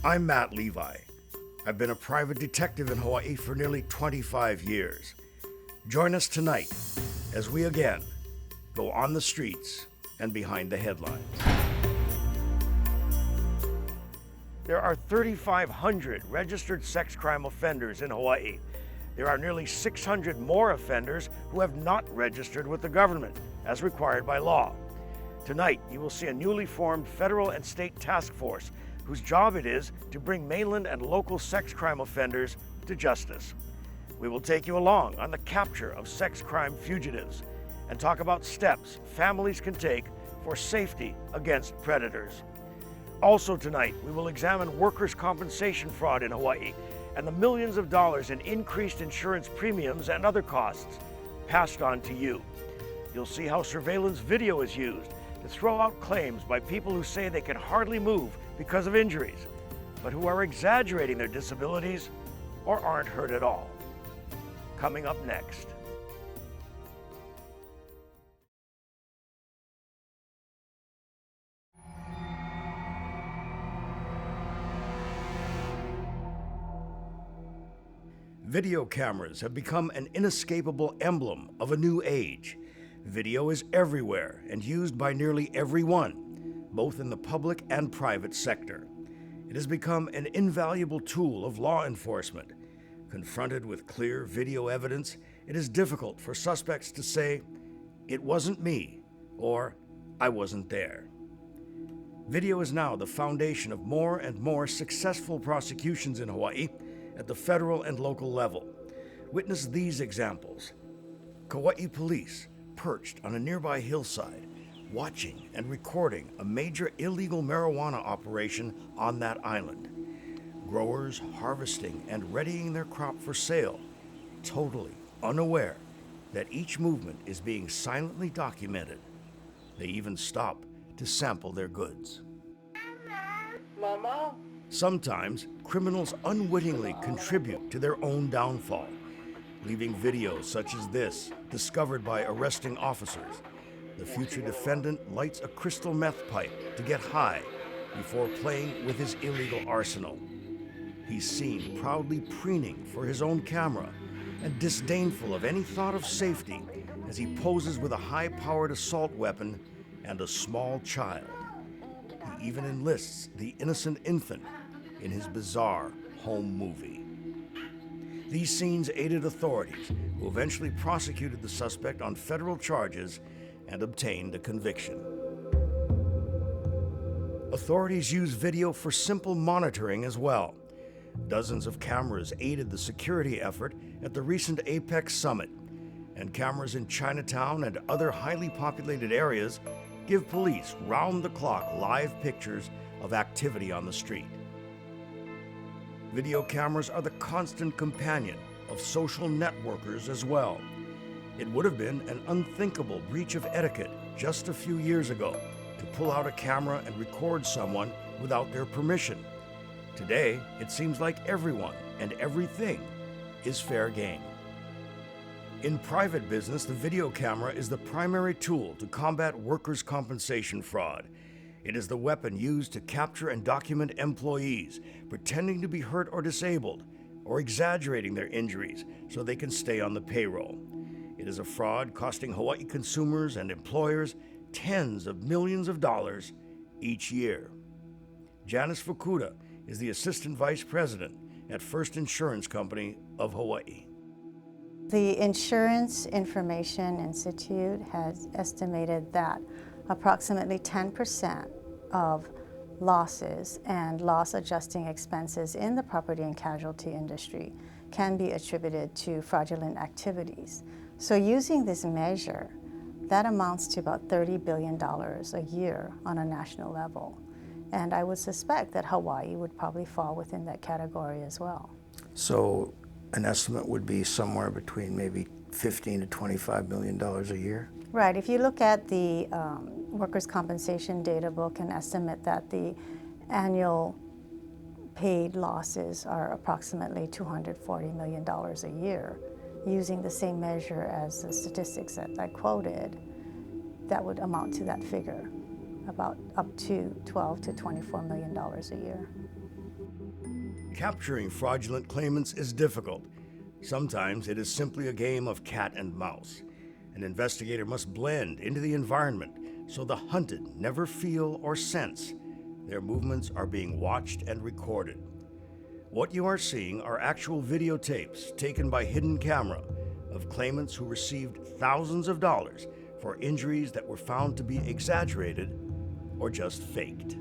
I'm Matt Levi. I've been a private detective in Hawaii for nearly 25 years. Join us tonight as we again go on the streets and behind the headlines. There are 3,500 registered sex crime offenders in Hawaii. There are nearly 600 more offenders who have not registered with the government, as required by law. Tonight, you will see a newly formed federal and state task force whose job it is to bring mainland and local sex crime offenders to justice. We will take you along on the capture of sex crime fugitives and talk about steps families can take for safety against predators. Also tonight, we will examine workers' compensation fraud in Hawaii and the millions of dollars in increased insurance premiums and other costs passed on to you. You'll see how surveillance video is used to throw out claims by people who say they can hardly move because of injuries, but who are exaggerating their disabilities or aren't hurt at all. Coming up next. Video cameras have become an inescapable emblem of a new age. Video is everywhere and used by nearly everyone, both in the public and private sector. It has become an invaluable tool of law enforcement. Confronted with clear video evidence, it is difficult for suspects to say, "It wasn't me," or "I wasn't there." Video is now the foundation of more and more successful prosecutions in Hawaii at the federal and local level. Witness these examples. Kauai police perched on a nearby hillside, watching and recording a major illegal marijuana operation on that island. Growers harvesting and readying their crop for sale, totally unaware that each movement is being silently documented. They even stop to sample their goods. Mama? Sometimes, criminals unwittingly contribute to their own downfall, leaving videos such as this discovered by arresting officers. The future defendant lights a crystal meth pipe to get high before playing with his illegal arsenal. He's seen proudly preening for his own camera and disdainful of any thought of safety as he poses with a high-powered assault weapon and a small child. He even enlists the innocent infant in his bizarre home movie. These scenes aided authorities, who eventually prosecuted the suspect on federal charges and obtained a conviction. Authorities use video for simple monitoring as well. Dozens of cameras aided the security effort at the recent Apex Summit, and cameras in Chinatown and other highly populated areas give police round-the-clock live pictures of activity on the street. Video cameras are the constant companion of social networkers as well. It would have been an unthinkable breach of etiquette just a few years ago to pull out a camera and record someone without their permission. Today, it seems like everyone and everything is fair game. In private business, the video camera is the primary tool to combat workers' compensation fraud. It is the weapon used to capture and document employees pretending to be hurt or disabled, or exaggerating their injuries so they can stay on the payroll. It is a fraud costing Hawaii consumers and employers tens of millions of dollars each year. Janice Fukuda is the Assistant Vice President at First Insurance Company of Hawaii. The Insurance Information Institute has estimated that approximately 10% of losses and loss adjusting expenses in the property and casualty industry can be attributed to fraudulent activities. So using this measure, that amounts to about $30 billion a year on a national level. And I would suspect that Hawaii would probably fall within that category as well. So an estimate would be somewhere between maybe $15 to $25 million a year? Right. If you look at the Workers' Compensation Data Book and estimate that the annual paid losses are approximately $240 million a year, using the same measure as the statistics that I quoted, that would amount to that figure, about up to $12 to $24 million a year. Capturing fraudulent claimants is difficult. Sometimes it is simply a game of cat and mouse. An investigator must blend into the environment so the hunted never feel or sense their movements are being watched and recorded. What you are seeing are actual videotapes taken by hidden camera of claimants who received thousands of dollars for injuries that were found to be exaggerated or just faked.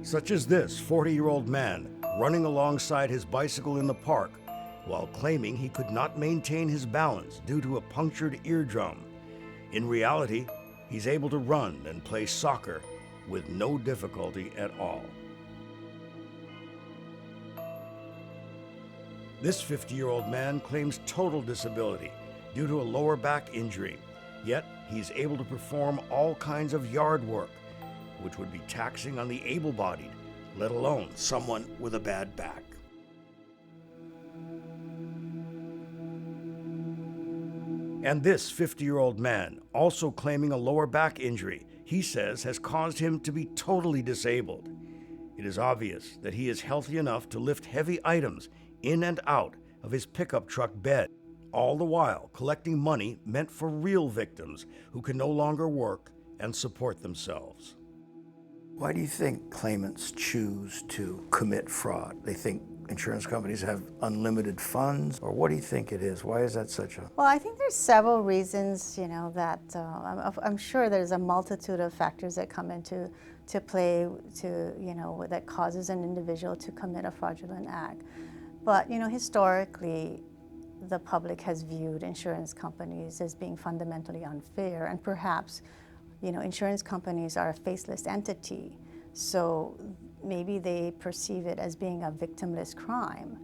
Such as this 40-year-old man running alongside his bicycle in the park while claiming he could not maintain his balance due to a punctured eardrum. In reality, he's able to run and play soccer with no difficulty at all. This 50-year-old man claims total disability due to a lower back injury, yet he's able to perform all kinds of yard work, which would be taxing on the able-bodied, let alone someone with a bad back. And this 50-year-old man, also claiming a lower back injury, he says has caused him to be totally disabled. It is obvious that he is healthy enough to lift heavy items in and out of his pickup truck bed, all the while collecting money meant for real victims who can no longer work and support themselves. Why do you think claimants choose to commit fraud? They think insurance companies have unlimited funds, or what do you think it is? Why is that such a... Well, I think there's several reasons, that I'm sure there's a multitude of factors that come into play that causes an individual to commit a fraudulent act. But, historically, the public has viewed insurance companies as being fundamentally unfair, and perhaps, insurance companies are a faceless entity, so maybe they perceive it as being a victimless crime.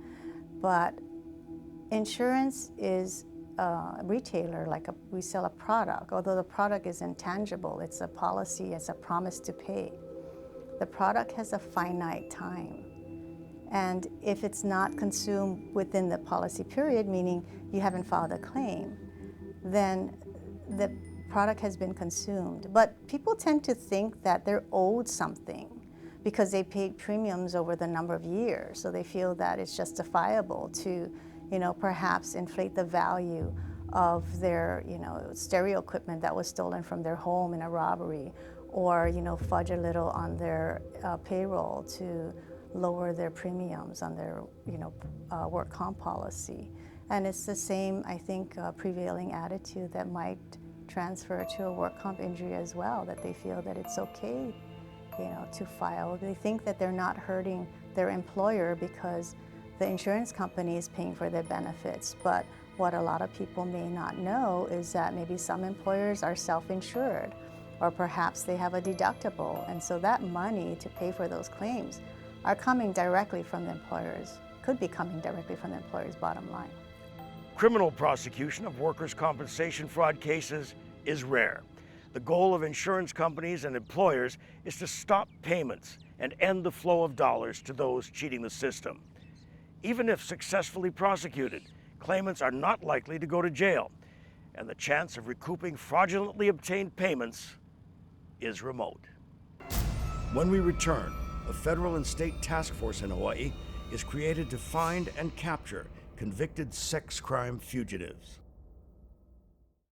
But insurance is a retailer, we sell a product. Although the product is intangible, it's a policy, it's a promise to pay. The product has a finite time. And if it's not consumed within the policy period, meaning you haven't filed a claim, then the product has been consumed. But people tend to think that they're owed something because they paid premiums over the number of years. So they feel that it's justifiable to, perhaps inflate the value of their, stereo equipment that was stolen from their home in a robbery, or, fudge a little on their payroll to lower their premiums on their, work comp policy. And it's the same, I think, prevailing attitude that might transfer to a work comp injury as well, that they feel that it's okay, to file. They think that they're not hurting their employer because the insurance company is paying for their benefits. But what a lot of people may not know is that maybe some employers are self-insured, or perhaps they have a deductible, and so that money to pay for those claims are coming directly from the employers, could be coming directly from the employer's bottom line. Criminal prosecution of workers' compensation fraud cases is rare. The goal of insurance companies and employers is to stop payments and end the flow of dollars to those cheating the system. Even if successfully prosecuted, claimants are not likely to go to jail, and the chance of recouping fraudulently obtained payments is remote. When we return, a federal and state task force in Hawaii is created to find and capture convicted sex crime fugitives.